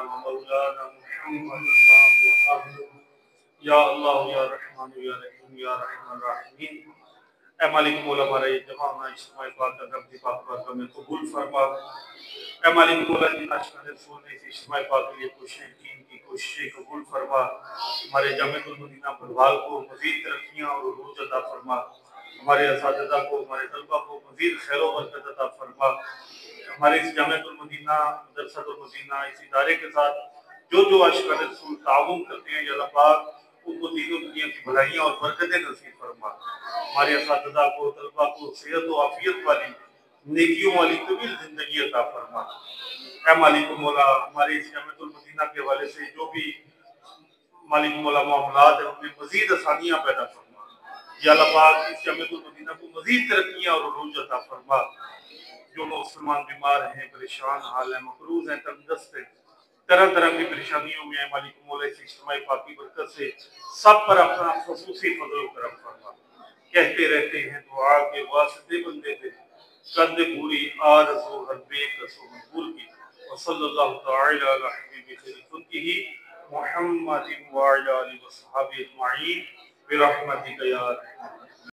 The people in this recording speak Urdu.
ومولانا محمد یا اللہ یا رحمان یا رحیم یا رحیم الرحمین۔ اے مالک مولا ہمارا یہ جمع ہونا اجتماع پاک کا رب دی پاک بارگاہ میں قبول فرما۔ اے مالک مولا جن اشخاص رسول نے اس اجتماع پاک کے لیے کوششیں کی، ان کی کوششیں قبول فرما۔ ہمارے جامعۃ المدینہ بلوال کو مزید ترقیاں اور عروج عطا فرما۔ ہمارے اساتذہ کو، ہمارے طلبہ کو مزید خیر و برکت عطا فرما۔ ہمارے اس جامعۃ المدینہ مدرسۃ المدینہ اس ادارے کے ساتھ جو اشخاص رسول تعاون کرتے ہیں، یا اللہ پاک ان کو دین و دنیا کی بھلائیاں اور برکتیں نصیب فرما۔ ہمارے اساتذہ کو، طلبہ کو صحت و عافیت والی، نیکیوں والی طویل زندگی عطا فرما۔ اے مالک مولا ہمارے اس جامعۃ المدینہ کے حوالے سے جو بھی مالک مولا معاملات ہیں ان میں مزید آسانیاں پیدا فرما۔ یا اللہ پاک اس جامعۃ المدینہ کو مزید ترقیاں اور عروج عطا فرما۔ جو مسلمان بیمار ہیں، پریشان حال ہیں، مقروض ہیں، تنگ دست ہیں، طرح طرح کی پریشانیوں میں، اے مالک مولا اس اجتماع پاک کی برکت سے سب پر اپنا خصوصی فضل و کرم فرما۔ کہتے رہتے ہیں دعا کے واسطے بندے تھے، کر دے پوری آرزو ہر بے کس و مقبول کی۔ وصلی اللہ تعالی علی حبیب خیر خلقہ محمد وعلی آلہ وصحبہ اجمعین برحمتک یا ارحم